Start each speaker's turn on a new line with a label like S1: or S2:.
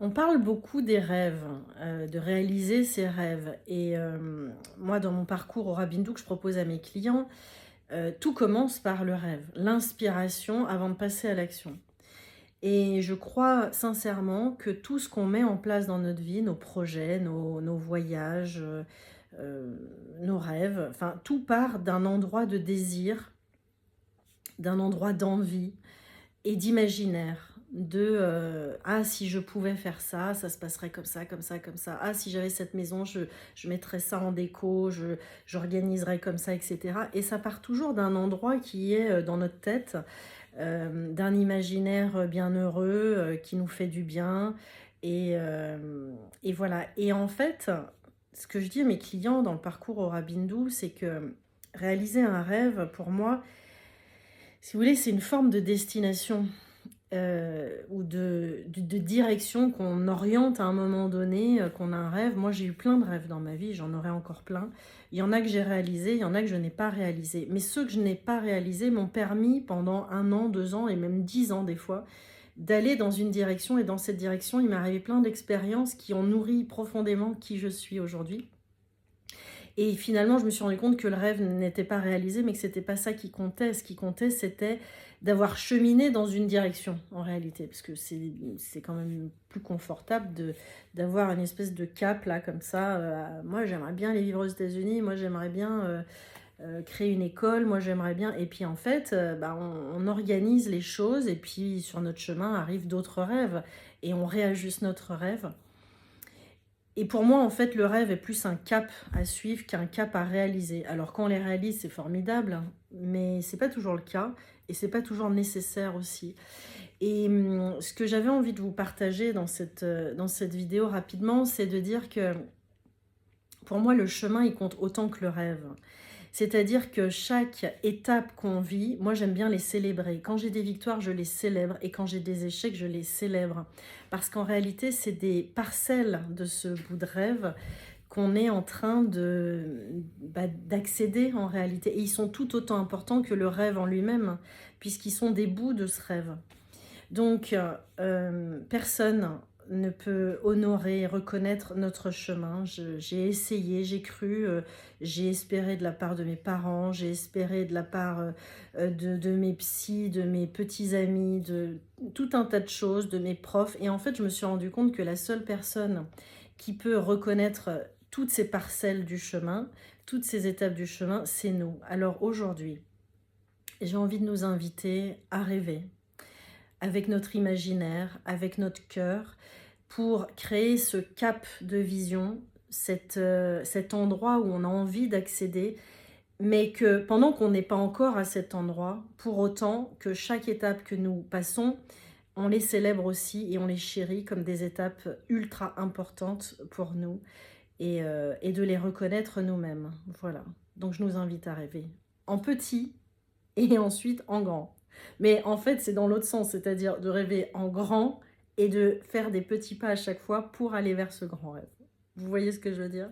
S1: On parle beaucoup des rêves, de réaliser ses rêves et moi dans mon parcours au Rabindou que je propose à mes clients, tout commence par le rêve, l'inspiration avant de passer à l'action et je crois sincèrement que tout ce qu'on met en place dans notre vie, nos projets, nos voyages, nos rêves, enfin tout part d'un endroit de désir, d'un endroit d'envie et d'imaginaire, «Ah si je pouvais faire ça, ça se passerait comme ça, comme ça, comme ça. Ah si j'avais cette maison, je mettrais ça en déco, j'organiserais comme ça» et cetera et ça part toujours d'un endroit qui est, dans notre tête, d'un imaginaire, bienheureux, qui nous fait du bien et voilà et en fait, ce que je dis à mes clients dans le parcours au Rabindou, c'est que réaliser un rêve pour moi, si vous voulez, c'est une forme de destination. Ou de direction qu'on oriente à un moment donné, qu'on a un rêve. Moi, j'ai eu plein de rêves dans ma vie, j'en aurai encore plein. Il y en a que j'ai réalisés, il y en a que je n'ai pas réalisés. Mais ceux que je n'ai pas réalisés m'ont permis pendant 1 an, 2 ans et même 10 ans des fois, d'aller dans une direction et dans cette direction, il m'est arrivé plein d'expériences qui ont nourri profondément qui je suis aujourd'hui. Et finalement, je me suis rendu compte que le rêve n'était pas réalisé, mais que c'était pas ça qui comptait. Ce qui comptait, c'était d'avoir cheminé dans une direction, en réalité. Parce que c'est quand même plus confortable d'avoir une espèce de cap, là, comme ça. Moi, j'aimerais bien aller vivre aux États-Unis. Moi, j'aimerais bien créer une école. Moi, j'aimerais bien. Et puis, en fait, bah, on organise les choses. Et puis, sur notre chemin, arrivent d'autres rêves. Et on réajuste notre rêve. Et pour moi, en fait, le rêve est plus un cap à suivre qu'un cap à réaliser. Alors, quand on les réalise, c'est formidable, hein, mais c'est pas toujours le cas et c'est pas toujours nécessaire aussi. Et ce que j'avais envie de vous partager dans cette vidéo rapidement, c'est de dire que pour moi, le chemin, il compte autant que le rêve. C'est-à-dire que chaque étape qu'on vit, moi j'aime bien les célébrer. Quand j'ai des victoires, je les célèbre et quand j'ai des échecs, je les célèbre. Parce qu'en réalité, c'est des parcelles de ce bout de rêve qu'on est en train d'accéder en réalité. Et ils sont tout autant importants que le rêve en lui-même, puisqu'ils sont des bouts de ce rêve. Donc, personne ne peut honorer, reconnaître notre chemin. J'ai essayé, j'ai cru, j'ai espéré de la part de mes parents, j'ai espéré de la part de mes psys, de mes petits amis, de tout un tas de choses, de mes profs. Et en fait, je me suis rendu compte que la seule personne qui peut reconnaître toutes ces parcelles du chemin, toutes ces étapes du chemin, c'est nous. Alors aujourd'hui, j'ai envie de nous inviter à rêver avec notre imaginaire, avec notre cœur, pour créer ce cap de vision, cet endroit où on a envie d'accéder, mais que pendant qu'on n'est pas encore à cet endroit, pour autant que chaque étape que nous passons, on les célèbre aussi et on les chérit comme des étapes ultra importantes pour nous et de les reconnaître nous-mêmes. Voilà, donc je nous invite à rêver en petit et ensuite en grand. Mais en fait, c'est dans l'autre sens, c'est-à-dire de rêver en grand et de faire des petits pas à chaque fois pour aller vers ce grand rêve. Vous voyez ce que je veux dire?